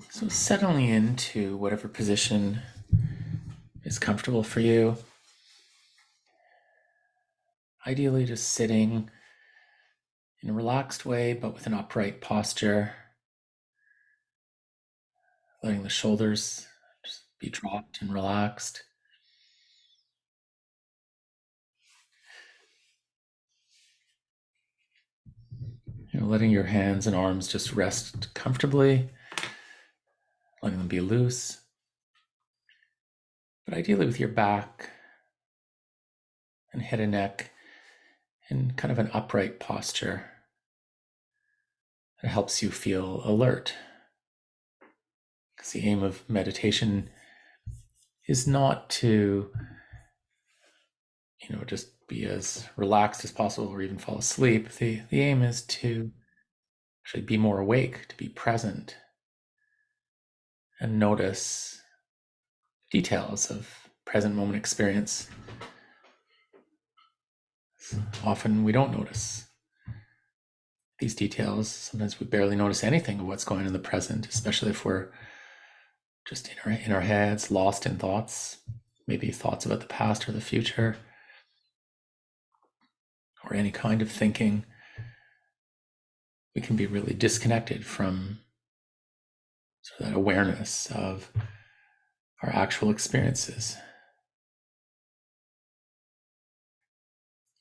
So settling into whatever position is comfortable for you. Ideally just sitting in a relaxed way, but with an upright posture, letting the shoulders just be dropped and relaxed. Letting your hands and arms just rest comfortably, letting them be loose. But ideally with your back and head and neck in kind of an upright posture that helps you feel alert. Because the aim of meditation is not to, just be as relaxed as possible or even fall asleep. The aim is to actually be more awake, to be present, and notice details of present moment experience. Often we don't notice these details. Sometimes we barely notice anything of what's going on in the present, especially if we're just in our heads, lost in thoughts, maybe thoughts about the past or the future, or any kind of thinking. We can be really disconnected from sort of that awareness of our actual experiences.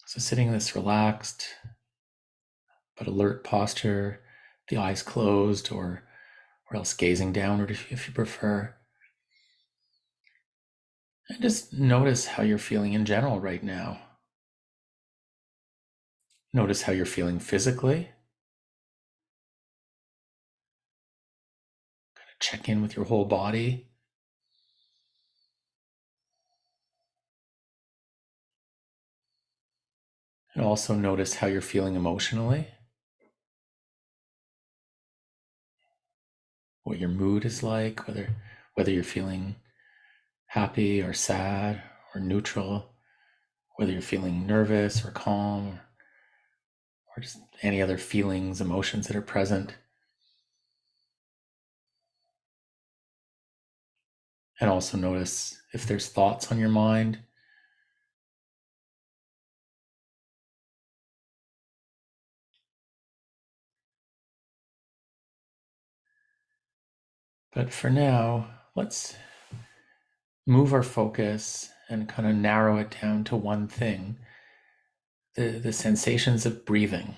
So sitting in this relaxed but alert posture, the eyes closed or else gazing downward if you prefer. And just notice how you're feeling in general right now. Notice how you're feeling physically. Kind of check in with your whole body. And also notice how you're feeling emotionally. What your mood is like, whether you're feeling happy or sad or neutral, whether you're feeling nervous or calm, or just any other feelings, emotions that are present. And also notice if there's thoughts on your mind. But for now, let's move our focus and kind of narrow it down to one thing, the sensations of breathing.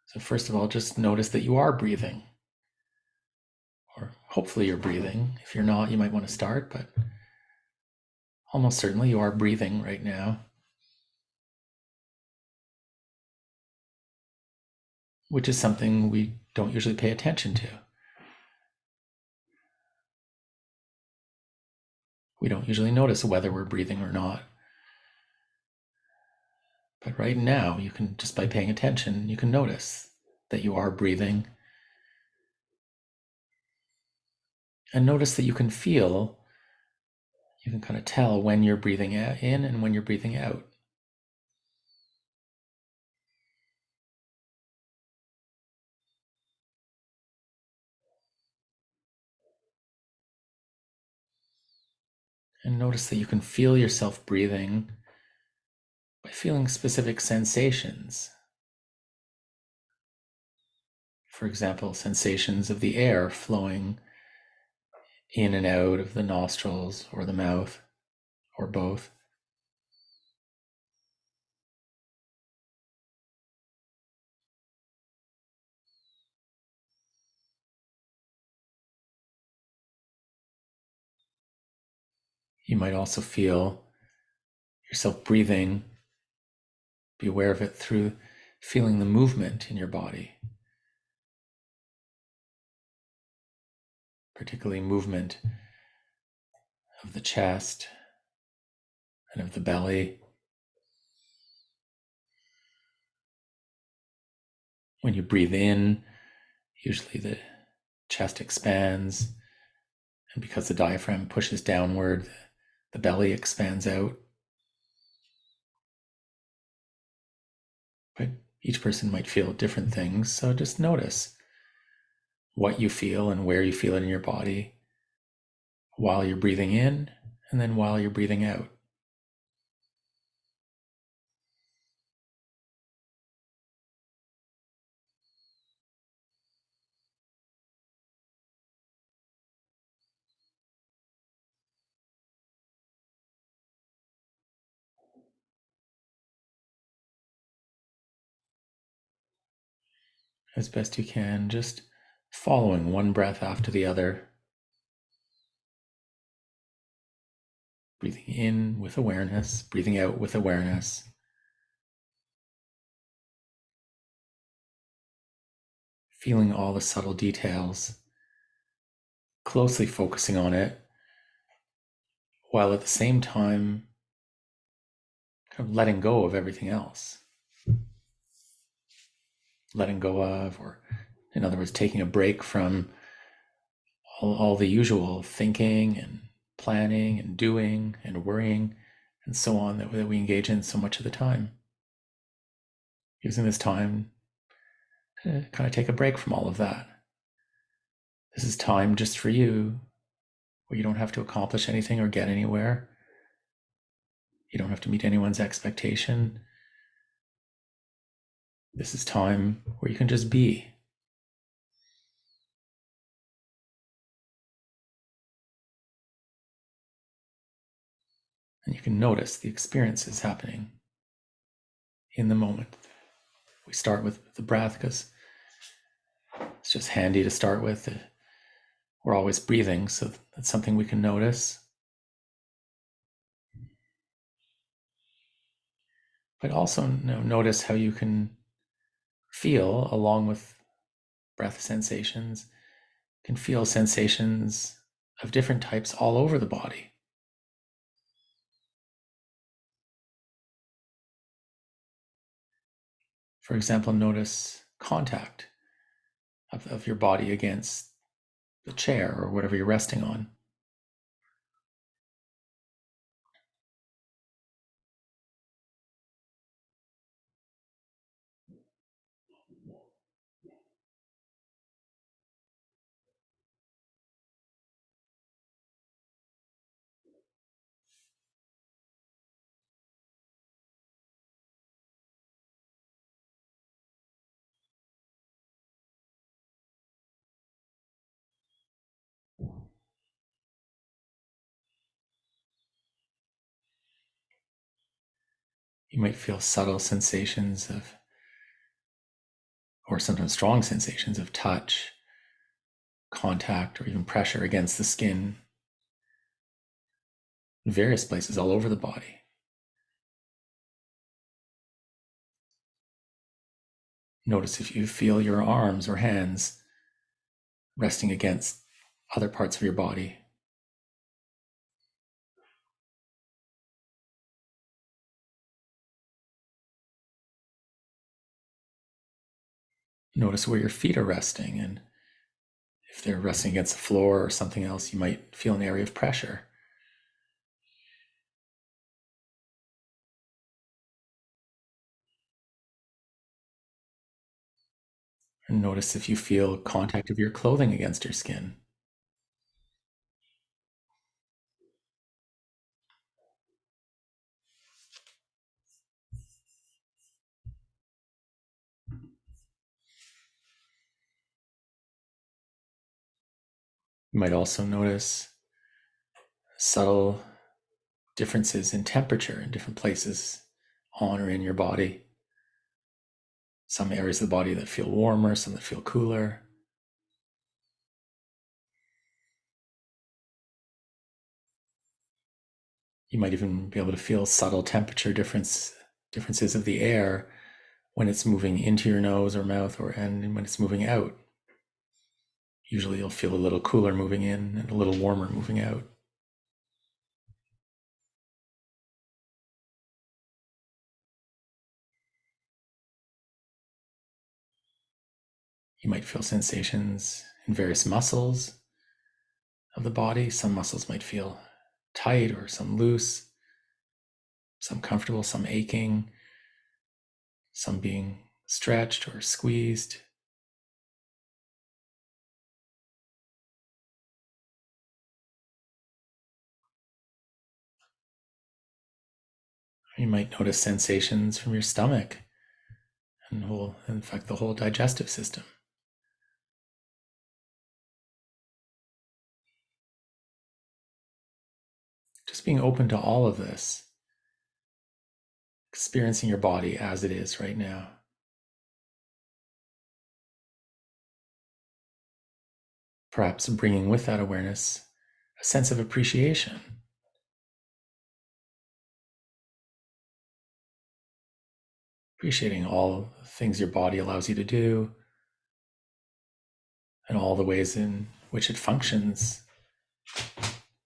So first of all, just notice that you are breathing, or hopefully you're breathing. If you're not, you might want to start, but almost certainly you are breathing right now, which is something we don't usually pay attention to. We don't usually notice whether we're breathing or not. But right now, you can, just by paying attention, you can notice that you are breathing. And notice that you can kind of tell when you're breathing in and when you're breathing out. And notice that you can feel yourself breathing by feeling specific sensations. For example, sensations of the air flowing in and out of the nostrils or the mouth, or both. You might also feel yourself breathing, be aware of it through feeling the movement in your body, particularly movement of the chest and of the belly. When you breathe in, usually the chest expands, and because the diaphragm pushes downward, the belly expands out. But Each person might feel different things, so just notice what you feel and where you feel it in your body while you're breathing in and then while you're breathing out. As best you can, just following one breath after the other, breathing in with awareness, breathing out with awareness. Feeling all the subtle details, closely focusing on it, while at the same time kind of letting go of everything else. Letting go of, or in other words, taking a break from all the usual thinking and planning and doing and worrying and so on that we engage in so much of the time. Using this time to kind of take a break from all of that. This is time just for you, where you don't have to accomplish anything or get anywhere. You don't have to meet anyone's expectation. This is time where you can just be. And you can notice the experiences happening in the moment. We start with the breath because it's just handy to start with. We're always breathing, so that's something we can notice. But also notice how you can feel, along with breath sensations, can feel sensations of different types all over the body. For example, notice contact of your body against the chair or whatever you're resting on. You might feel subtle sensations of, or sometimes strong sensations of touch, contact, or even pressure against the skin in various places all over the body. Notice if you feel your arms or hands resting against other parts of your body. Notice where your feet are resting, and if they're resting against the floor or something else, you might feel an area of pressure. And notice if you feel contact of your clothing against your skin. You might also notice subtle differences in temperature in different places on or in your body. Some areas of the body that feel warmer, some that feel cooler. You might even be able to feel subtle temperature differences of the air when it's moving into your nose or mouth, and when it's moving out. Usually you'll feel a little cooler moving in and a little warmer moving out. You might feel sensations in various muscles of the body. Some muscles might feel tight or some loose, some comfortable, some aching, some being stretched or squeezed. You might notice sensations from your stomach and in fact, the whole digestive system. Just being open to all of this, experiencing your body as it is right now. Perhaps bringing with that awareness a sense of appreciation. Appreciating all the things your body allows you to do and all the ways in which it functions,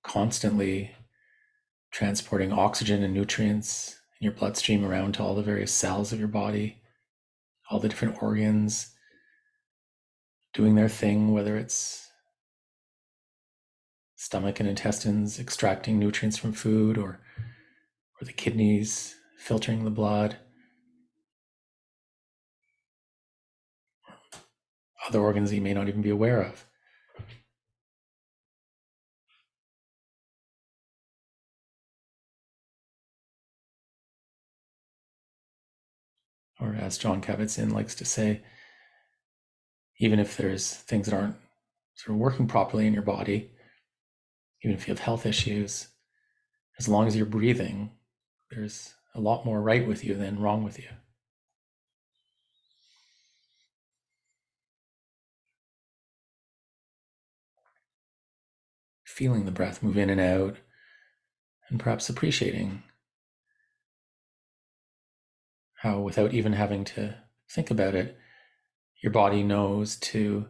constantly transporting oxygen and nutrients in your bloodstream around to all the various cells of your body, all the different organs doing their thing, whether it's stomach and intestines extracting nutrients from food, or the kidneys filtering the blood, other organs that you may not even be aware of. Or as Jon Kabat-Zinn likes to say, even if there's things that aren't sort of working properly in your body, even if you have health issues, as long as you're breathing, there's a lot more right with you than wrong with you. Feeling the breath move in and out, and perhaps appreciating how, without even having to think about it, your body knows to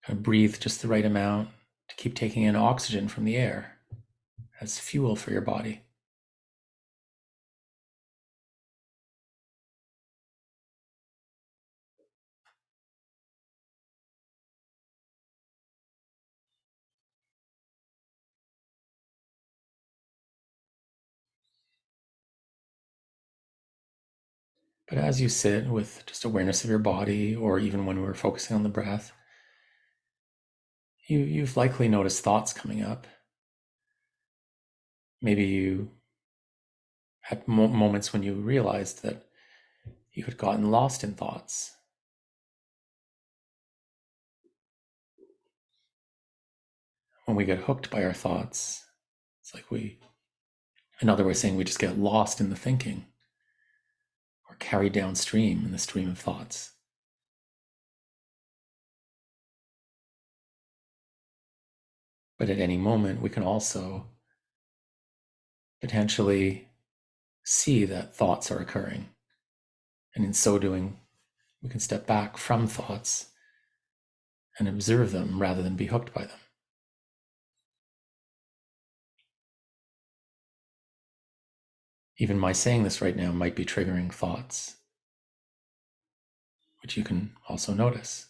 kind of breathe just the right amount to keep taking in oxygen from the air as fuel for your body. But as you sit with just awareness of your body, or even when we're focusing on the breath, you've likely noticed thoughts coming up. Maybe you had moments when you realized that you had gotten lost in thoughts. When we get hooked by our thoughts, it's like another way of saying we just get lost in the thinking or carried downstream in the stream of thoughts. But at any moment, we can also potentially see that thoughts are occurring. And in so doing, we can step back from thoughts and observe them rather than be hooked by them. Even my saying this right now might be triggering thoughts, which you can also notice.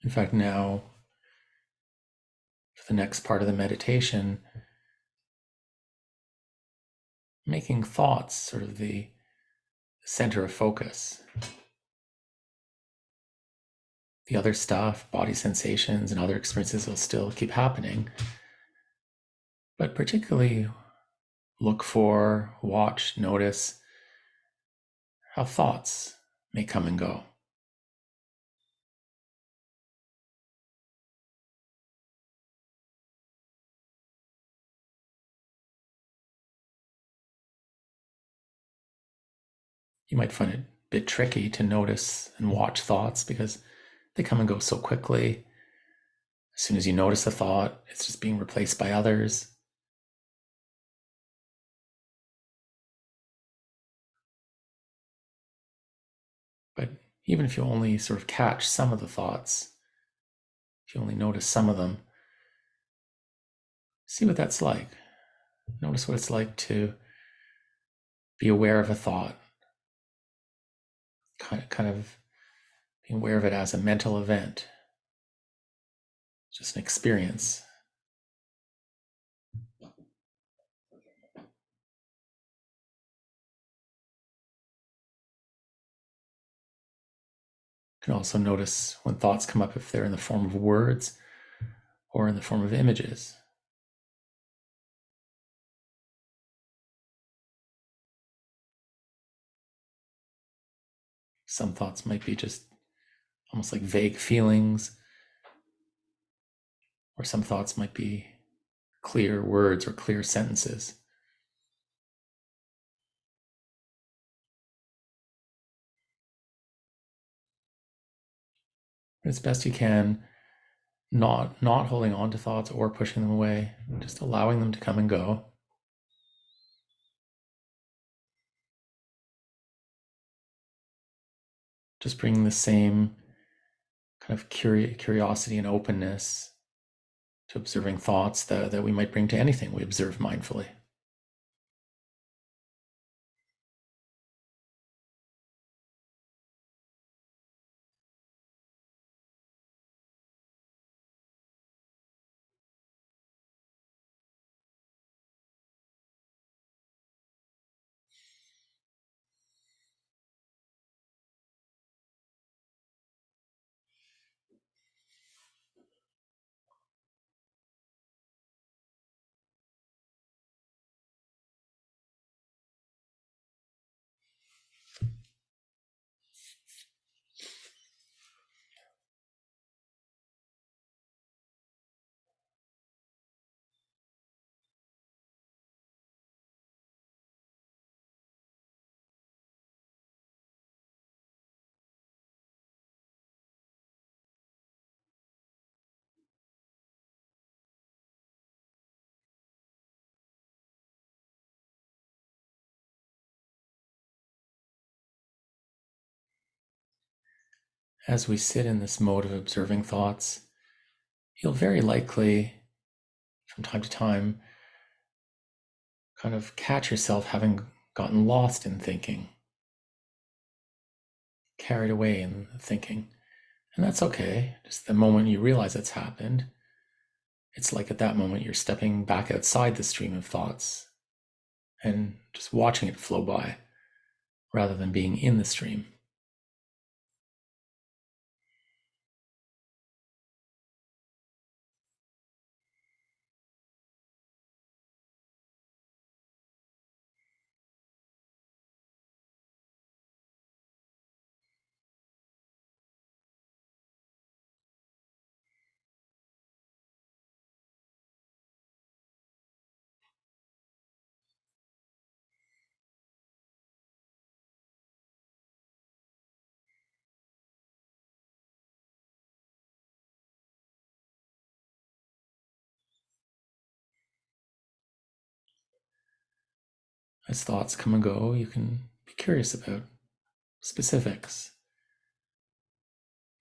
In fact, now, for the next part of the meditation, making thoughts sort of the center of focus. The other stuff, body sensations and other experiences, will still keep happening. But particularly look for, watch, notice how thoughts may come and go. You might find it a bit tricky to notice and watch thoughts because they come and go so quickly. As soon as you notice a thought, it's just being replaced by others. But even if you only sort of catch some of the thoughts, if you only notice some of them, see what that's like. Notice what it's like to be aware of a thought, kind of being aware of it as a mental event, just an experience. You can also notice when thoughts come up if they're in the form of words or in the form of images. Some thoughts might be just almost like vague feelings, or some thoughts might be clear words or clear sentences. As best you can, not holding on to thoughts or pushing them away, just allowing them to come and go. Just bringing the same kind of curiosity and openness to observing thoughts that we might bring to anything we observe mindfully. As we sit in this mode of observing thoughts, you'll very likely, from time to time, kind of catch yourself having gotten lost in thinking, carried away in thinking. And that's okay. Just the moment you realize it's happened, it's like at that moment you're stepping back outside the stream of thoughts and just watching it flow by rather than being in the stream. As thoughts come and go, you can be curious about specifics.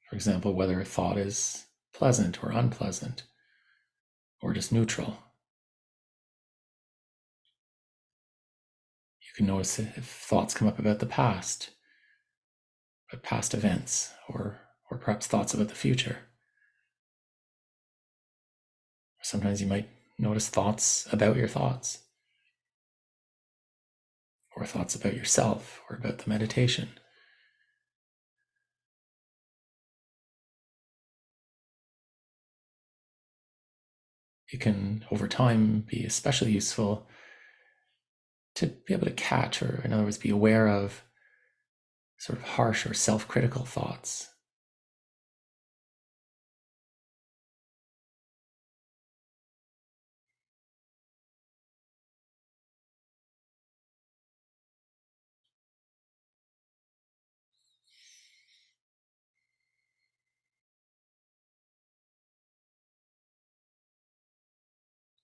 For example, whether a thought is pleasant or unpleasant, or just neutral. You can notice if thoughts come up about the past, about past events, or perhaps thoughts about the future. Sometimes you might notice thoughts about your thoughts, or thoughts about yourself, or about the meditation. It can, over time, be especially useful to be able to catch, or in other words, be aware of sort of harsh or self-critical thoughts.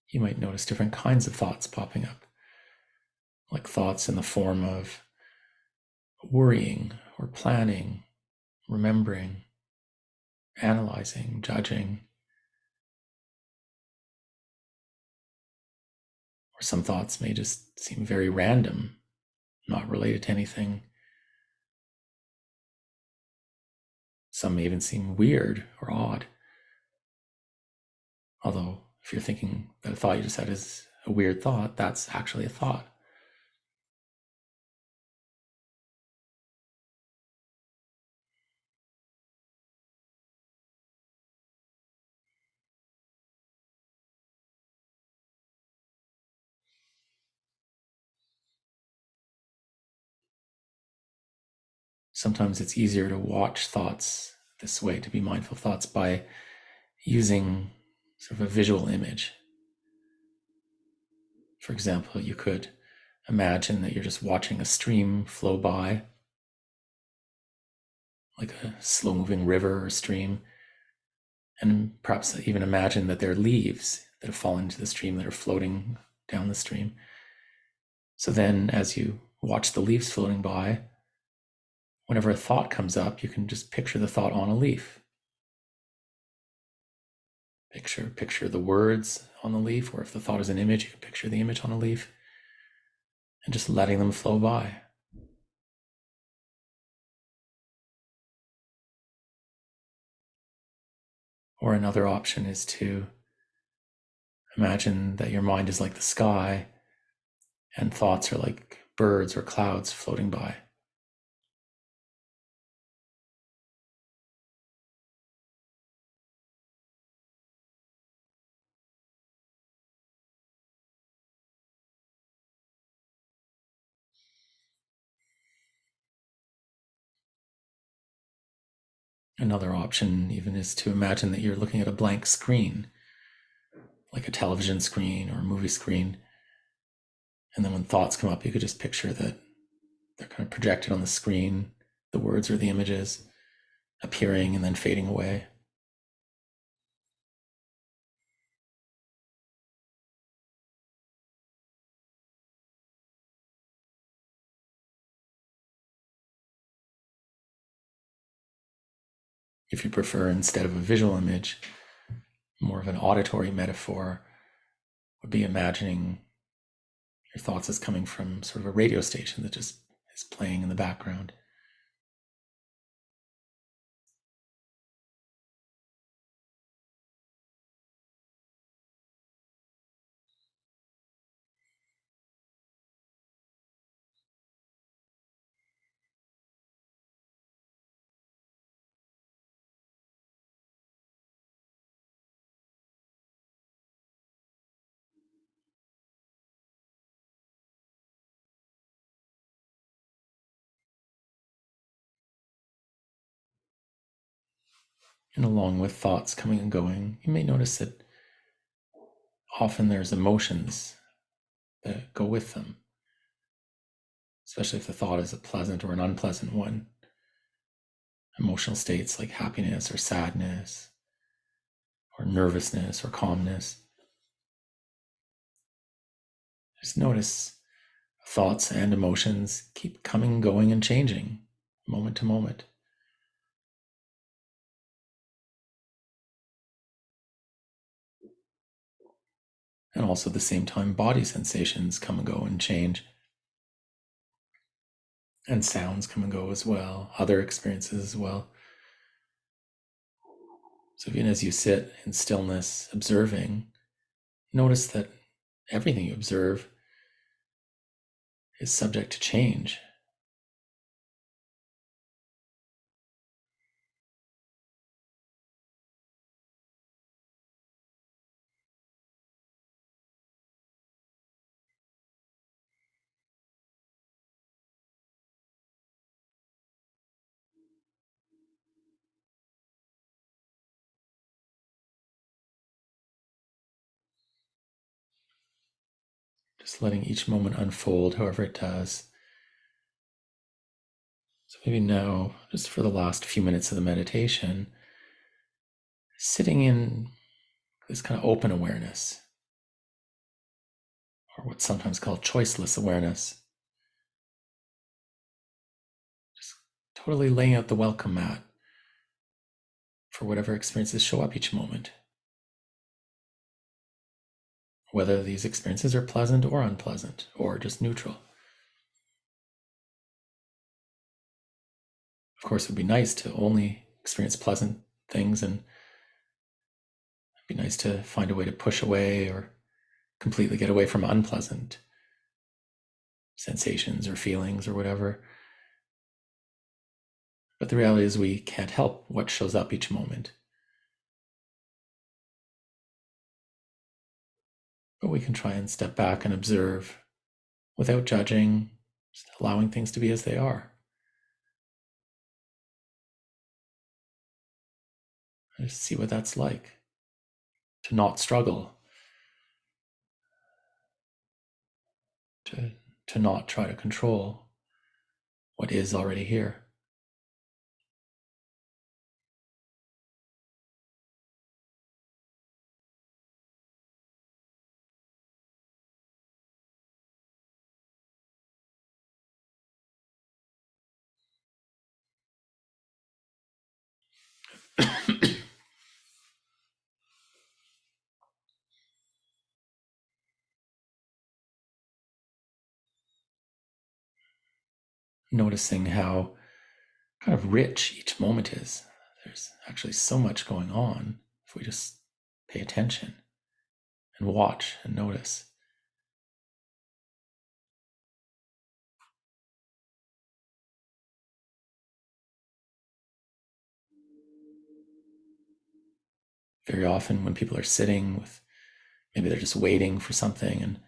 You might notice different kinds of thoughts popping up, like thoughts in the form of worrying or planning, remembering, analyzing, judging. Or some thoughts may just seem very random, not related to anything Some may even seem weird or odd. Although, if you're thinking that a thought you just had is a weird thought, that's actually a thought. Sometimes it's easier to watch thoughts this way, to be mindful of thoughts, by using sort of a visual image. For example, you could imagine that you're just watching a stream flow by, like a slow moving river or stream, and perhaps even imagine that there are leaves that have fallen into the stream that are floating down the stream. So then, as you watch the leaves floating by, whenever a thought comes up, you can just picture the thought on a leaf. Picture the words on the leaf, or if the thought is an image, you can picture the image on a leaf, and just letting them flow by. Or another option is to imagine that your mind is like the sky and thoughts are like birds or clouds floating by. Another option even is to imagine that you're looking at a blank screen, like a television screen or a movie screen. And then when thoughts come up, you could just picture that they're kind of projected on the screen, the words or the images appearing and then fading away. If you prefer, instead of a visual image, more of an auditory metaphor would be imagining your thoughts as coming from sort of a radio station that just is playing in the background. And along with thoughts coming and going, you may notice that often there's emotions that go with them, especially if the thought is a pleasant or an unpleasant one. Emotional states like happiness or sadness, or nervousness or calmness. Just notice thoughts and emotions keep coming, going, and changing moment to moment. And also at the same time, body sensations come and go and change. And sounds come and go as well, other experiences as well. So even as you sit in stillness, observing, notice that everything you observe is subject to change. Just letting each moment unfold however it does. So maybe now, just for the last few minutes of the meditation, sitting in this kind of open awareness, or what's sometimes called choiceless awareness. Just totally laying out the welcome mat for whatever experiences show up each moment. Whether these experiences are pleasant or unpleasant, or just neutral. Of course, it would be nice to only experience pleasant things, and it'd be nice to find a way to push away or completely get away from unpleasant sensations or feelings or whatever. But the reality is we can't help what shows up each moment. But we can try and step back and observe without judging, just allowing things to be as they are. And just see what that's like. To not struggle. To not try to control what is already here. Noticing how kind of rich each moment is. There's actually so much going on if we just pay attention and watch and notice. Very often when people are sitting with, maybe they're just waiting for something and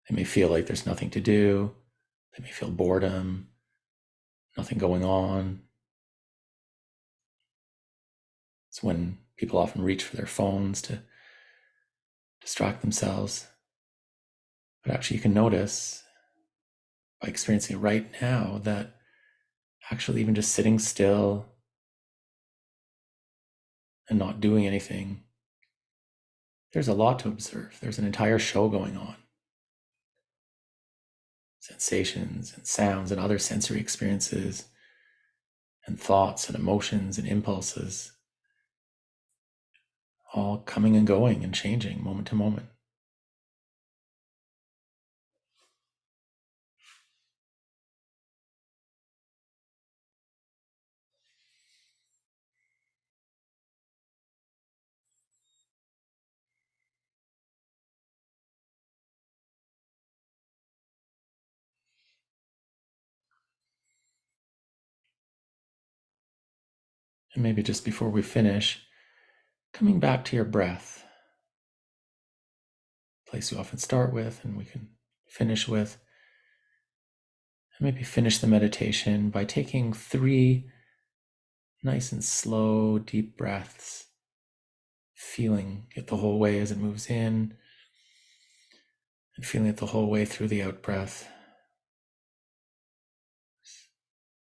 they may feel like there's nothing to do. They may feel boredom, nothing going on. It's when people often reach for their phones to distract themselves. But actually, you can notice by experiencing it right now that actually, even just sitting still and not doing anything, there's a lot to observe. There's an entire show going on. Sensations and sounds and other sensory experiences and thoughts and emotions and impulses, all coming and going and changing moment to moment. And maybe just before we finish, coming back to your breath, place you often start with and we can finish with. And maybe finish the meditation by taking 3 nice and slow, deep breaths, feeling it the whole way as it moves in, and feeling it the whole way through the out breath.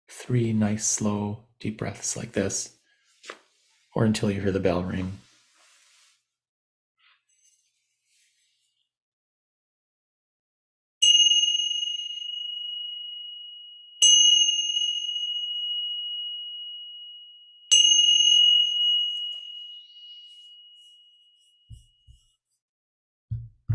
3 nice, slow, deep breaths like this, or until you hear the bell ring.